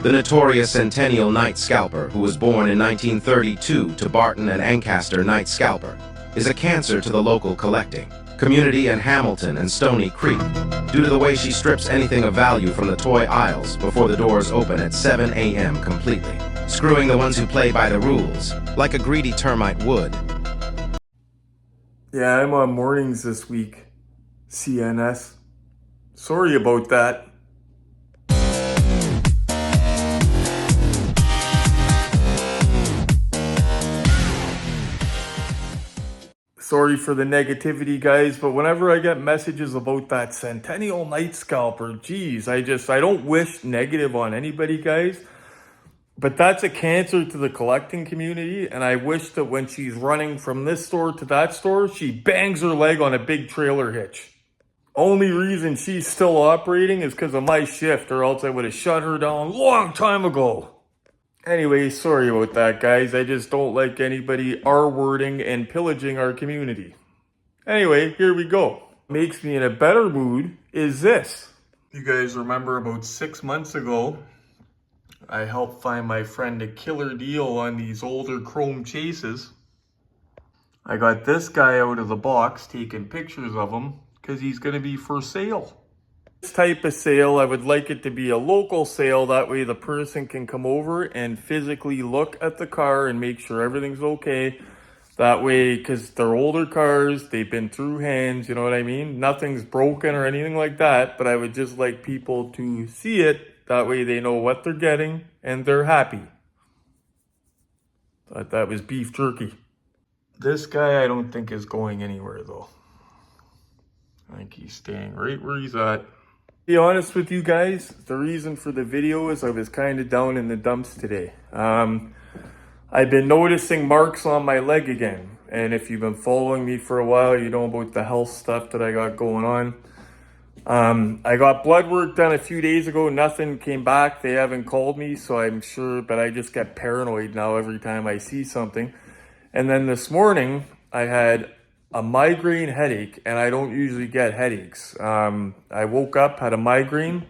The notorious Centennial Night Scalper, who was born in 1932 to Barton and Ancaster Night Scalper, is a cancer to the local collecting community in Hamilton and Stony Creek due to the way she strips anything of value from the toy aisles before the doors open at 7 a.m. completely, screwing the ones who play by the rules, like a greedy termite would. Yeah, I'm on mornings this week, CNS. Sorry about that. Sorry for the negativity, guys, but whenever I get messages about that Centennial Night Scalper, geez, I don't wish negative on anybody, guys. But that's a cancer to the collecting community, and I wish that when she's running from this store to that store, she bangs her leg on a big trailer hitch. Only reason she's still operating is because of my shift, or else I would have shut her down a long time ago. Anyway, sorry about that, guys. I just don't like anybody R-wording and pillaging our community. Anyway, here we go. What makes me in a better mood is this. You guys remember about 6 months ago, I helped find my friend a killer deal on these older chrome chases. I got this guy out of the box, taking pictures of him, because he's going to be for sale. This type of sale, I would like it to be a local sale. That way the person can come over and physically look at the car and make sure everything's okay. That way, because they're older cars, they've been through hands, you know what I mean? Nothing's broken or anything like that, but I would just like people to see it. That way they know what they're getting and they're happy. Thought that was beef jerky. This guy I don't think is going anywhere though. I think he's staying right where he's at. To be honest with you guys, the reason for the video is I was kind of down in the dumps today. I've been noticing marks on my leg again. And if you've been following me for a while, you know about the health stuff that I got going on. I got blood work done a few days ago. Nothing came back. They haven't called me, so I'm sure, but I just get paranoid now every time I see something. And then this morning, I had a migraine headache, and I don't usually get headaches. I woke up, had a migraine,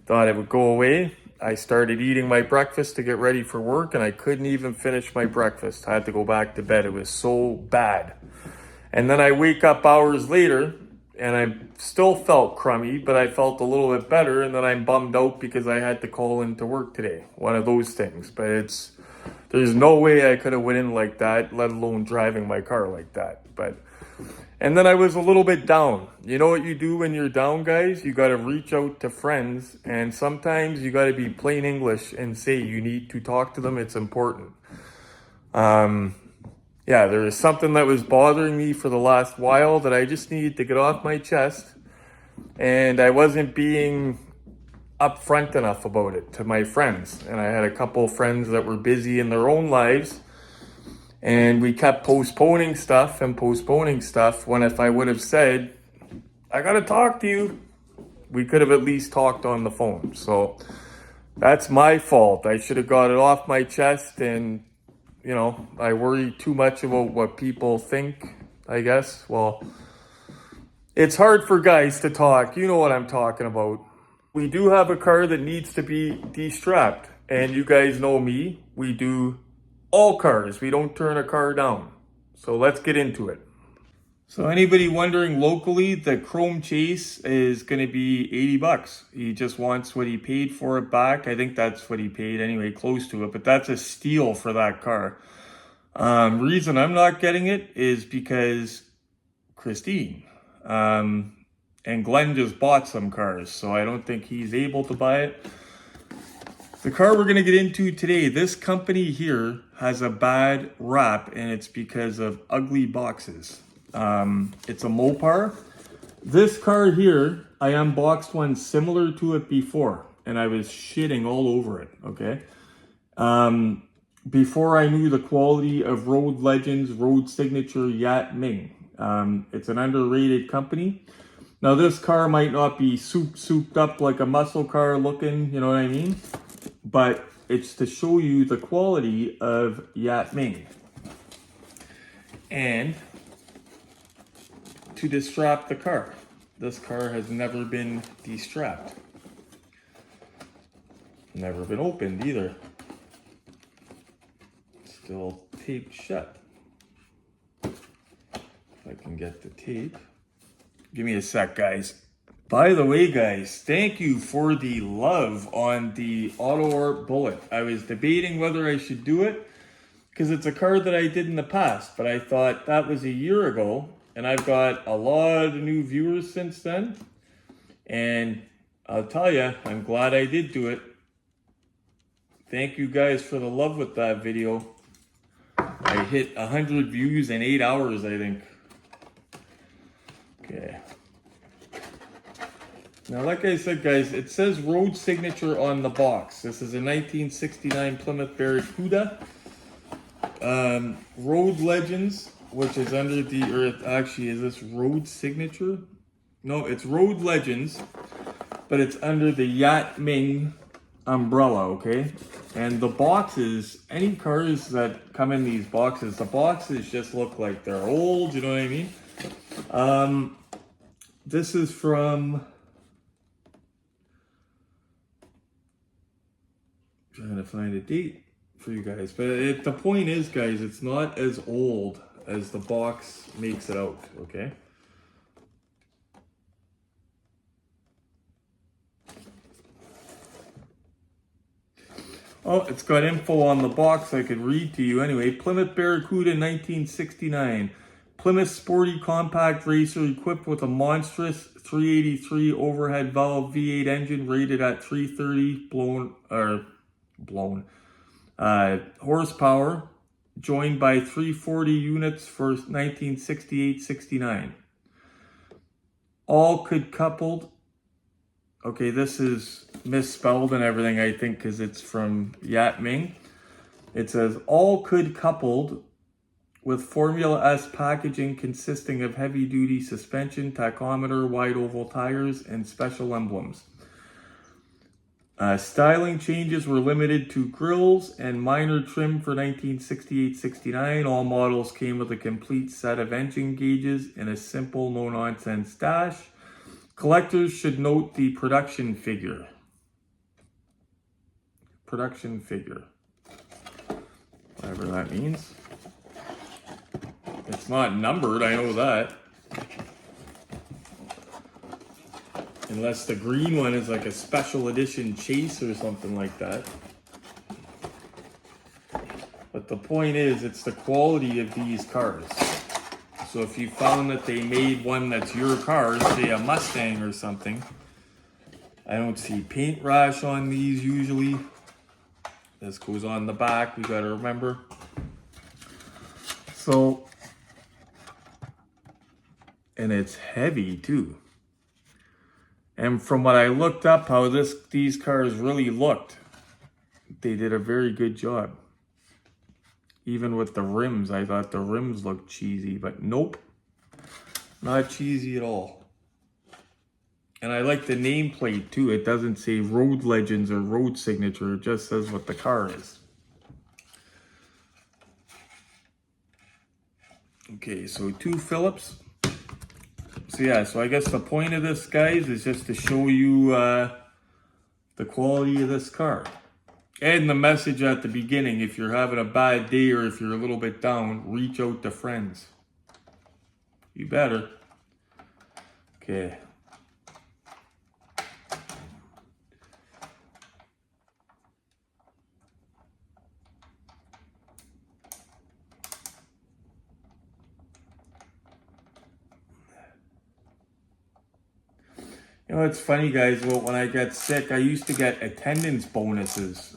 thought it would go away. I started eating my breakfast to get ready for work, and I couldn't even finish my breakfast. I had to go back to bed. It was so bad. And then I wake up hours later, and I still felt crummy, but I felt a little bit better, and then I'm bummed out because I had to call into work today. One of those things. But there's no way I could have went in like that, let alone driving my car like that. And then I was a little bit down. You know what you do when you're down, guys? You got to reach out to friends, and sometimes you got to be plain English and say you need to talk to them. It's important. Yeah, there is something that was bothering me for the last while that I just needed to get off my chest, and I wasn't being upfront enough about it to my friends. And I had a couple of friends that were busy in their own lives, and we kept postponing stuff when if I would have said, I got to talk to you, we could have at least talked on the phone. So that's my fault. I should have got it off my chest, and, you know, I worry too much about what people think, I guess. Well, it's hard for guys to talk. You know what I'm talking about. We do have a car that needs to be de-strapped, and you guys know me. We do all cars. We don't turn a car down. So let's get into it. So anybody wondering locally, the Chrome Chase is going to be 80 bucks. He just wants what he paid for it back. I think that's what he paid anyway, close to it. But that's a steal for that car. Reason I'm not getting it is because Christine and Glenn just bought some cars. So I don't think he's able to buy it. The car we're going to get into today, this company here has a bad rap, and it's because of ugly boxes. It's a Mopar. This car here, I unboxed one similar to it before, and I was shitting all over it, okay? Before I knew the quality of Road Legends, Road Signature Yat Ming. It's an underrated company. Now this car might not be souped up like a muscle car looking, you know what I mean? But it's to show you the quality of Yat Ming. And to destrap the car. This car has never been destrapped. Never been opened either. Still taped shut. If I can get the tape. Give me a sec, guys. By the way, guys, thank you for the love on the Auto Art Bullet. I was debating whether I should do it because it's a card that I did in the past, but I thought that was a year ago, and I've got a lot of new viewers since then. And I'll tell you, I'm glad I did do it. Thank you guys for the love with that video. I hit 100 views in 8 hours, I think. Okay. Now, like I said, guys, it says road signature on the box. This is a 1969 Plymouth Barracuda. Road Legends, which is under the, or actually, is this road signature? No, it's Road Legends, but it's under the Yat Ming umbrella, okay? And the boxes, any cars that come in these boxes, the boxes just look like they're old, you know what I mean? This is from, trying to find a date for you guys, but the point is, guys, it's not as old as the box makes it out, okay? Oh, it's got info on the box I could read to you anyway. Plymouth Barracuda 1969. Plymouth sporty compact racer equipped with a monstrous 383 overhead valve V8 engine rated at 330 horsepower, joined by 340 units for 1968-69. All could coupled. Okay, this is misspelled and everything, I think, because it's from Yat Ming. It says, all could coupled with Formula S packaging consisting of heavy-duty suspension, tachometer, wide oval tires, and special emblems. Styling changes were limited to grills and minor trim for 1968-69. All models came with a complete set of engine gauges and a simple, no-nonsense dash. Collectors should note the production figure. Production figure. Whatever that means. It's not numbered, I know that. Unless the green one is like a special edition chase or something like that. But the point is, it's the quality of these cars. So if you found that they made one that's your car, say a Mustang or something, I don't see paint rash on these usually. This goes on the back, we gotta remember. So, and it's heavy too. And from what I looked up, how these cars really looked, they did a very good job. Even with the rims, I thought the rims looked cheesy, but nope. Not cheesy at all. And I like the nameplate too. It doesn't say Road Legends or Road Signature. It just says what the car is. Okay, so 2 Phillips. So yeah, so I guess the point of this, guys, is just to show you the quality of this car. And the message at the beginning, if you're having a bad day or if you're a little bit down, reach out to friends. You better. Okay. You know, it's funny, guys, when I get sick, I used to get attendance bonuses.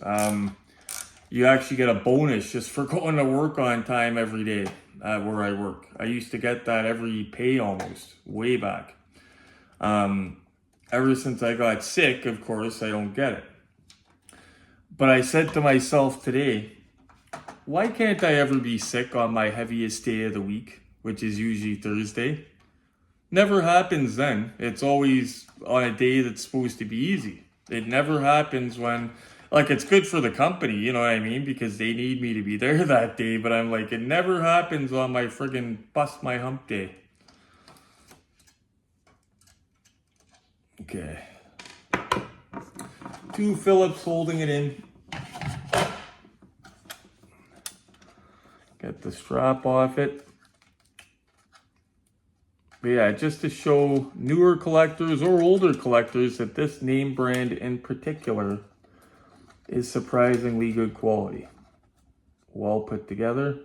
You actually get a bonus just for going to work on time every day where I work. I used to get that every pay almost, way back. Ever since I got sick, of course, I don't get it. But I said to myself today, why can't I ever be sick on my heaviest day of the week, which is usually Thursday? Never happens then. It's always on a day that's supposed to be easy. It never happens when, like, it's good for the company, you know what I mean? Because they need me to be there that day, but I'm like, it never happens on my friggin' bust my hump day. Okay. 2 Phillips holding it in. Get the strap off it. But yeah, just to show newer collectors or older collectors that this name brand in particular is surprisingly good quality. Well put together.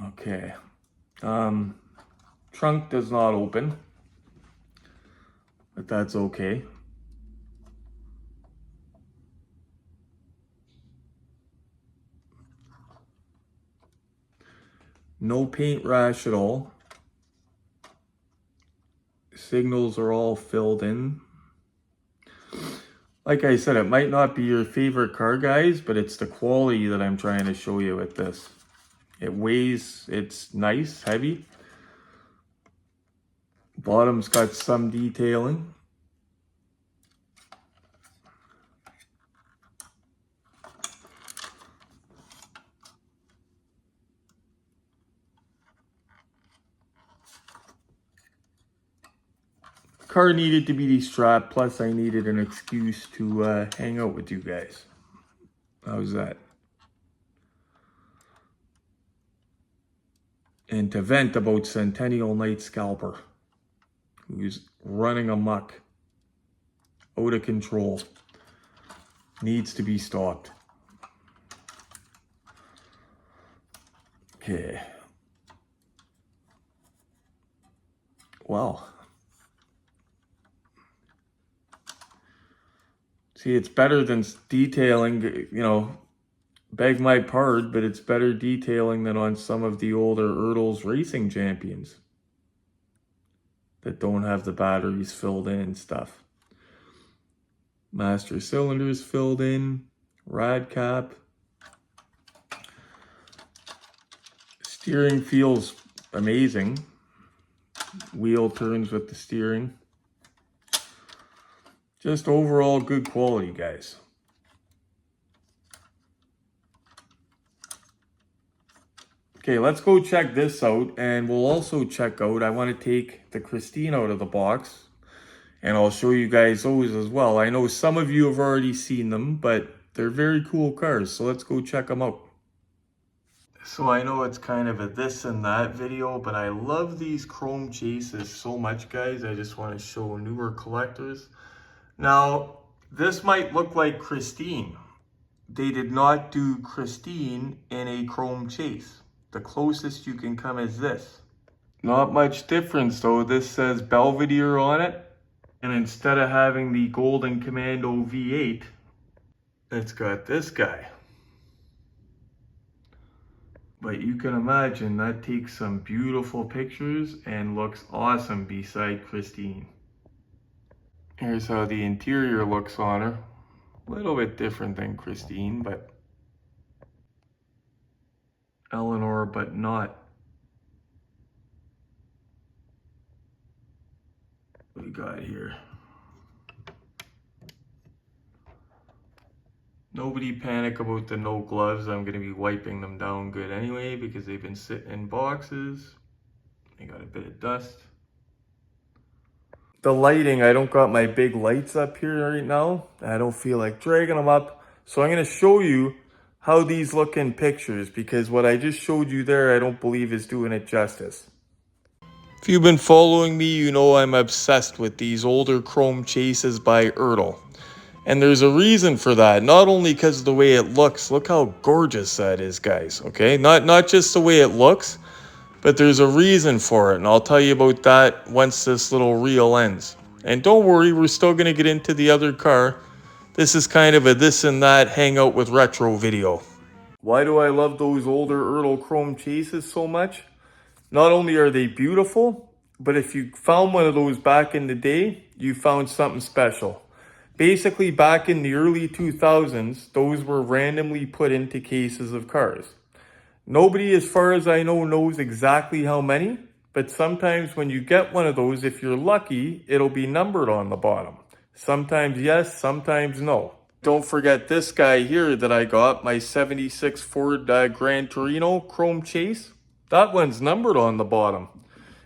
Okay. Trunk does not open, but that's okay. No paint rash at all. Signals are all filled in. Like I said, it might not be your favorite car, guys, but it's the quality that I'm trying to show you with this. It weighs, it's nice, heavy. Bottom's got some detailing. Car needed to be strapped, plus I needed an excuse to hang out with you guys. How's that? And to vent about Centennial Night Scalper, who's running amok, out of control, needs to be stopped. Okay. Well. See, it's better than detailing, you know, beg my pardon, but it's better detailing than on some of the older Ertls Racing Champions that don't have the batteries filled in and stuff. Master cylinders filled in, rad cap. Steering feels amazing. Wheel turns with the steering. Just overall good quality, guys. Okay, let's go check this out, and we'll also check out, I want to take the Christine out of the box, and I'll show you guys those as well. I know some of you have already seen them, but they're very cool cars, so let's go check them out. So I know it's kind of a this and that video, but I love these chrome chases so much, guys. I just want to show newer collectors. Now, this might look like Christine. They did not do Christine in a chrome chase. The closest you can come is this. Not much difference though. This says Belvedere on it. And instead of having the Golden Commando V8, it's got this guy. But you can imagine that takes some beautiful pictures and looks awesome beside Christine. Here's how the interior looks on her. A little bit different than Christine, but Eleanor, but not. What we got here? Nobody panic about the no gloves. I'm going to be wiping them down good anyway because they've been sitting in boxes. They got a bit of dust. The lighting, I don't got my big lights up here right now. I don't feel like dragging them up. So I'm going to show you how these look in pictures, because what I just showed you there, I don't believe is doing it justice. If you've been following me, you know I'm obsessed with these older chrome chases by Ertl. And there's a reason for that, not only because of the way it looks. Look how gorgeous that is, guys, okay? Not just the way it looks, but there's a reason for it, and I'll tell you about that once this little reel ends. And don't worry, we're still going to get into the other car. This is kind of a this and that hangout with retro video. Why do I love those older Ertl chrome chases so much? Not only are they beautiful, but if you found one of those back in the day, you found something special. Basically, back in the early 2000s, those were randomly put into cases of cars. Nobody, as far as I know, knows exactly how many, but sometimes when you get one of those, if you're lucky, it'll be numbered on the bottom. Sometimes yes, sometimes no. Don't forget this guy here that I got, my 76 Ford Gran Torino Chrome Chase. That one's numbered on the bottom.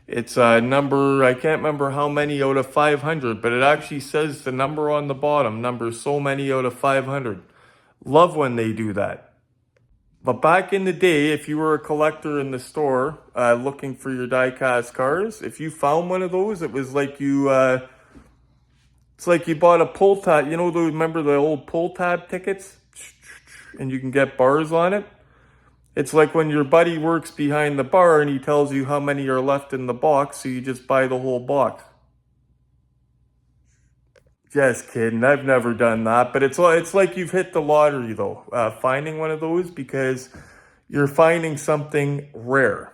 It's a number, I can't remember how many out of 500, but it actually says the number on the bottom, number so many out of 500. Love when they do that. But back in the day, if you were a collector in the store looking for your die-cast cars, if you found one of those, it was like it's like you bought a pull tab. You know, remember the old pull tab tickets? And you can get bars on it. It's like when your buddy works behind the bar and he tells you how many are left in the box, so you just buy the whole box. Just kidding. I've never done that, but it's like you've hit the lottery though, finding one of those, because you're finding something rare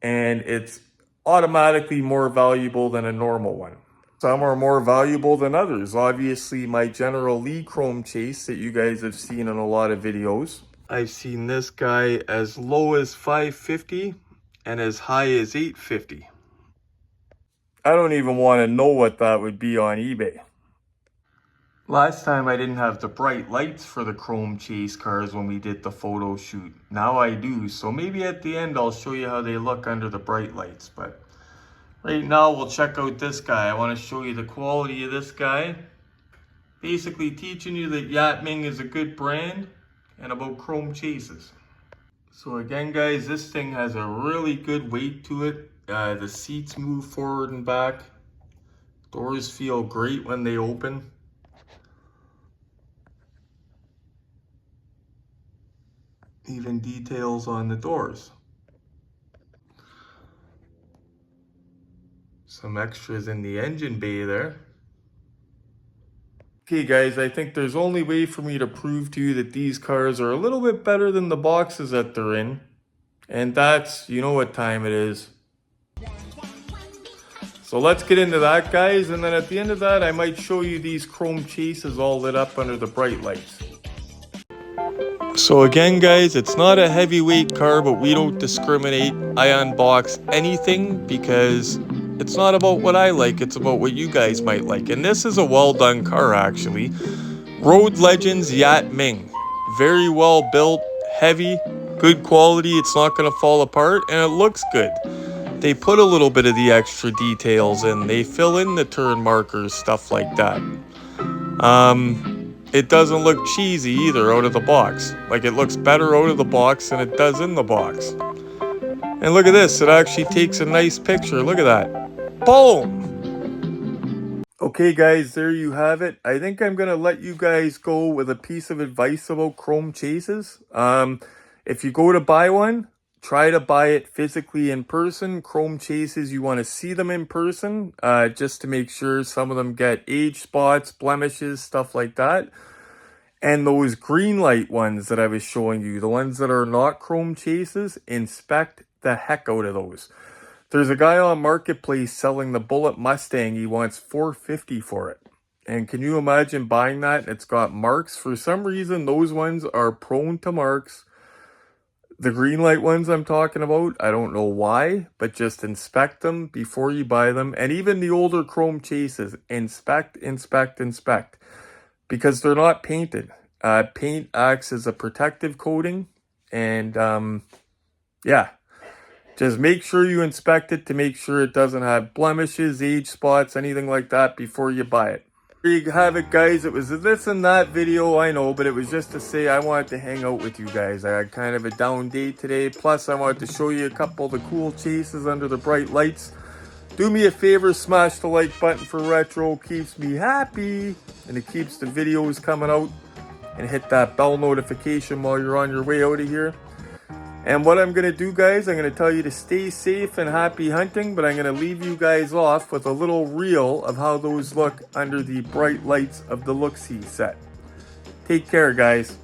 and it's automatically more valuable than a normal one. Some are more valuable than others. Obviously, my General Lee Chrome Chase that you guys have seen in a lot of videos. I've seen this guy as low as $550 and as high as $850. I don't even want to know what that would be on eBay. Last time I didn't have the bright lights for the Chrome Chase cars when we did the photo shoot. Now I do, so maybe at the end I'll show you how they look under the bright lights. But right now we'll check out this guy. I want to show you the quality of this guy. Basically teaching you that Yat Ming is a good brand and about Chrome Chases. So again guys, this thing has a really good weight to it. The seats move forward and back. Doors feel great when they open. Even details on the doors. Some extras in the engine bay there. Okay guys, I think there's only way for me to prove to you that these cars are a little bit better than the boxes that they're in. And that's, you know what time it is. So let's get into that guys, and then at the end of that I might show you these Chrome Chases all lit up under the bright lights. So again guys, it's not a heavyweight car, but we don't discriminate. I unbox anything because it's not about what I like, it's about what you guys might like. And this is a well done car actually. Road Legends Yat Ming. Very well built, heavy, good quality, it's not going to fall apart, and it looks good. They put a little bit of the extra details in, they fill in the turn markers, stuff like that. It doesn't look cheesy either out of the box. Like, it looks better out of the box than it does in the box. And look at this, it actually takes a nice picture. Look at that. Boom! Okay guys, there you have it. I think I'm going to let you guys go with a piece of advice about Chrome Chases. If you go to buy one, try to buy it physically in person. Chrome Chases, you want to see them in person, just to make sure. Some of them get age spots, blemishes, stuff like that. And those green light ones that I was showing you, the ones that are not Chrome Chases, inspect the heck out of those. There's a guy on Marketplace selling the Bullet Mustang. He wants $450 for it. And can you imagine buying that? It's got marks. For some reason, those ones are prone to marks. The green light ones I'm talking about, I don't know why, but just inspect them before you buy them. And even the older Chrome Chases, inspect, inspect, inspect. Because they're not painted. Paint acts as a protective coating. And yeah, just make sure you inspect it to make sure it doesn't have blemishes, age spots, anything like that before you buy it. There you have it guys. It was a this and that video, I know, but it was just to say I wanted to hang out with you guys. I had kind of a down day today. Plus I wanted to show you a couple of the cool chases under the bright lights. Do me a favor, smash the like button for retro. Keeps me happy and it keeps the videos coming out. And hit that bell notification while you're on your way out of here. And what I'm going to do guys, I'm going to tell you to stay safe and happy hunting, but I'm going to leave you guys off with a little reel of how those look under the bright lights of the Look-See set. Take care guys.